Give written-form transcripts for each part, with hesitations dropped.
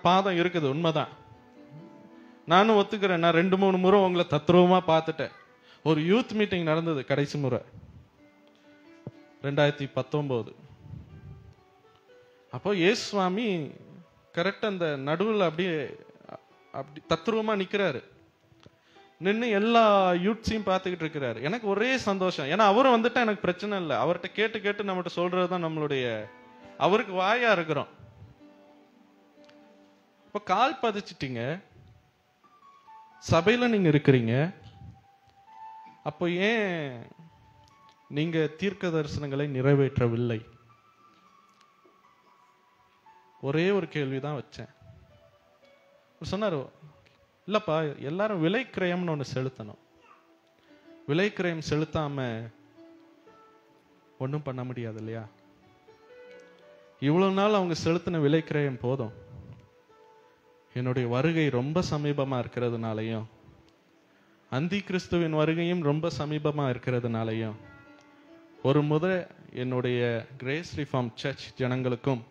பாதம் இருக்குது, உண்மைதான். நானும் ஒத்துக்கிறேன். நான் 2-3 முறை உங்களை தத்ரூபமா பார்த்துட்டேன். ஒரு யூத் மீட்டிங் நடந்தது கடைசி முறை 2019. அப்போ இயேசு சுவாமி கரெக்டா அந்த நடுவில் அப்படியே அப்படி தத்ரூபமா நிக்கிறாரு. நின்று எல்லா யூத்ஸையும் பார்த்துக்கிட்டு இருக்கிறாரு. எனக்கு ஒரே சந்தோஷம். ஏன்னா அவரும் வந்துட்டா எனக்கு பிரச்சனை இல்லை. அவர்கிட்ட கேட்டு கேட்டு நம்மகிட்ட சொல்றதுதான் நம்மளுடைய, அவருக்கு வாயா இருக்கிறோம். இப்ப கால் பதிச்சிட்டீங்க, சபையில நீங்க இருக்கிறீங்க. அப்போ ஏன் நீங்க தீர்க்க தரிசனங்களை நிறைவேற்றவில்லை? ஒரே ஒரு கேள்விதான் வச்சேன். சொன்னாரு, இல்லப்பா எல்லாரும் விலை கிரயம்னு ஒண்ணு செலுத்தணும். விலை கிரயம் செலுத்தாம ஒன்றும் பண்ண முடியாது இல்லையா? இவ்வளவு நாள் அவங்க செலுத்தின விலை கிரயம் போதும். என்னுடைய வருகை ரொம்ப சமீபமா இருக்கிறதுனாலையும், அந்தி கிறிஸ்துவின் வருகையும் ரொம்ப சமீபமா இருக்கிறதுனாலையும், ஒரு முறை என்னுடைய கிரேஸ் ரிஃபார்ம் சர்ச் ஜனங்களுக்கும்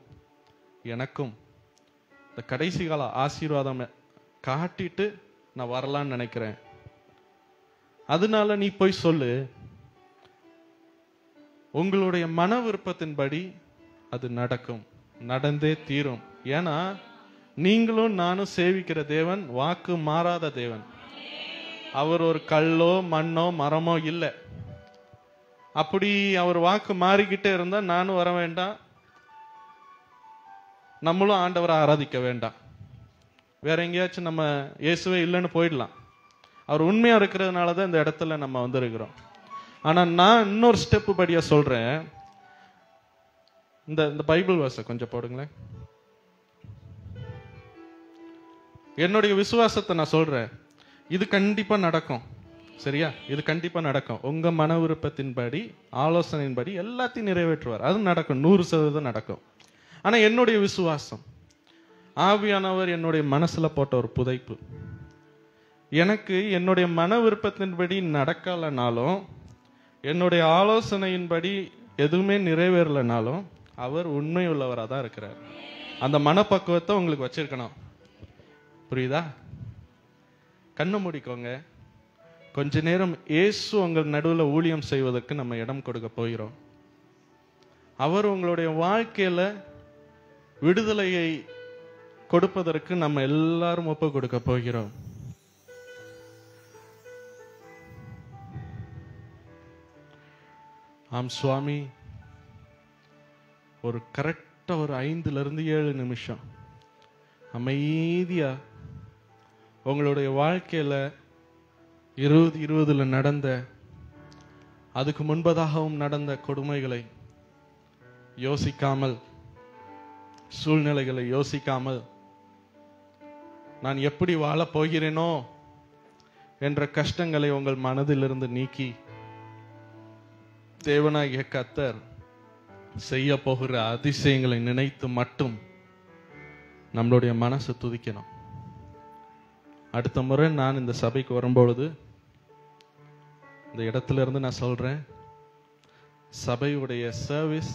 எனக்கும் இந்த கடைசி கால ஆசீர்வாதம் காட்டிட்டு நான் வரலான்னு நினைக்கிறேன். அதனால நீ போய் சொல்லு, உங்களுடைய மன விருப்பத்தின்படி அது நடக்கும், நடந்தே தீரும். ஏன்னா நீங்களும் நானும் சேவிக்கிற தேவன் வாக்கு மாறாத தேவன். அவர் ஒரு கல்லோ மண்ணோ மரமோ இல்லை. அப்படி அவர் வாக்கு மாறிக்கிட்டே இருந்தா நானும் வர வேண்டாம், நம்மளும் ஆண்டவரை ஆராதிக்க வேண்டாம். வேற எங்கேயாச்சும் நம்ம இயேசுவே இல்லைன்னு போயிடலாம். அவர் உண்மையா இருக்கிறதுனால தான் இந்த இடத்துல நம்ம வந்திருக்கிறோம். ஆனா நான் இன்னொரு ஸ்டெப் படியா சொல்றேன். இந்த பைபிள் வாச கொஞ்சம் போடுங்களேன். என்னுடைய விசுவாசத்தை நான் சொல்றேன். இது கண்டிப்பா நடக்கும், சரியா? இது கண்டிப்பா நடக்கும். உங்க மன விருப்பத்தின்படி, ஆலோசனையின்படி எல்லாத்தையும் நிறைவேற்றுவார். அது நடக்கும், 100% நடக்கும். ஆனா என்னுடைய விசுவாசம், ஆவியானவர் என்னுடைய மனசுல போட்ட ஒரு புதைப்பு. எனக்கு என்னுடைய மன விருப்பத்தின்படி நடக்கலனாலும், என்னுடைய ஆலோசனையின்படி எதுவுமே நிறைவேறலனாலும், அவர் உண்மை உள்ளவராக தான் இருக்கிறார். அந்த மனப்பக்குவத்தை உங்களுக்கு வச்சிருக்கணும். புரியுதா? கண்ணு மூடிக்கோங்க. கொஞ்ச நேரம் இயேசு உங்கள் நடுவில் ஊழியம் செய்வதற்கு நம்ம இடம் கொடுக்க போகிறோம். அவர் உங்களுடைய வாழ்க்கையில விடுதலையை கொடுப்பதற்கு நம்ம எல்லாரும் ஒப்பு கொடுக்க போகிறோம். ஆம் சுவாமி, ஒரு கரெக்டா ஒரு 5-7 நிமிஷம் அமைதியா உங்களுடைய வாழ்க்கையில 2020 நடந்த, அதுக்கு முன்பதாகவும் நடந்த கொடுமைகளை யோசிக்காமல், சூழ்நிலைகளை யோசிக்காமல், நான் எப்படி வாழப் போகிறேனோ என்ற கஷ்டங்களை உங்கள் மனதிலிருந்து நீக்கி, தேவனாகிய கர்த்தர் செய்ய போகிற அதிசயங்களை நினைத்து மட்டும் நம்மளுடைய மனசு துதிக்கணும். அடுத்த முறை நான் இந்த சபைக்கு வரும்பொழுது இந்த இடத்துல இருந்து நான் சொல்றேன், சபையுடைய சர்வீஸ்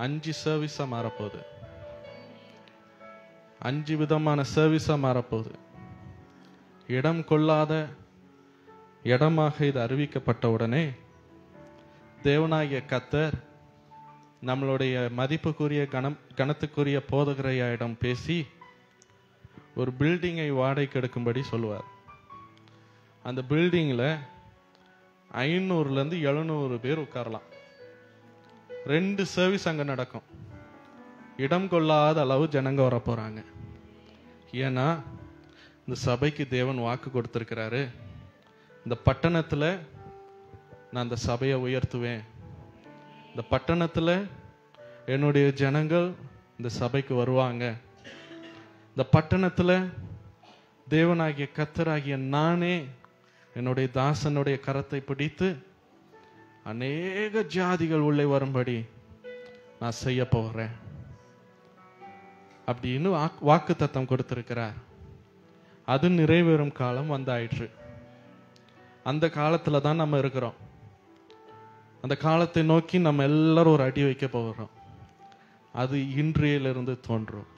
5 சர்வீஸா மாறப்போகுது. 5 விதமான சர்வீஸா மாறப்போகுது. இடம் கொள்ளாத இடமாக இது அறிவிக்கப்பட்ட உடனே தேவனாகிய கர்த்தர் நம்மளுடைய மதிப்புக்குரிய கனத்துக்குரிய போதகரையிடம் பேசி ஒரு பில்டிங்கை வாடகைக்கு எடுக்கும்படி சொல்லுவார். அந்த பில்டிங்ல 500 to 700 பேர் உட்காரலாம். 2 சர்வீஸ் அங்க நடக்கும். இடம் கொள்ளாத அளவு ஜனங்க வர போறாங்க. ஏன்னா இந்த சபைக்கு தேவன் வாக்கு கொடுத்திருக்கிறாரு, இந்த பட்டணத்துல நான் அந்த சபையை உயர்த்துவேன், இந்த பட்டணத்துல என்னுடைய ஜனங்கள் இந்த சபைக்கு வருவாங்க, இந்த பட்டணத்துல தேவனாகிய கர்த்தராகிய நானே என்னுடைய தாசனுடைய கரத்தை பிடித்து அநேக ஜாதிகள் உள்ளே வரும்படி நான் செய்ய போகிறேன் அப்படின்னு வாக்கு தத்தம் கொடுத்திருக்கிறார். அது நிறைவேறும் காலம் வந்தாயிற்று. அந்த காலத்துல தான் நம்ம இருக்கிறோம். அந்த காலத்தை நோக்கி நம்ம எல்லாரும் ஒரு அடி வைக்க போகிறோம். அது இன்றையிலிருந்து தோன்றும்.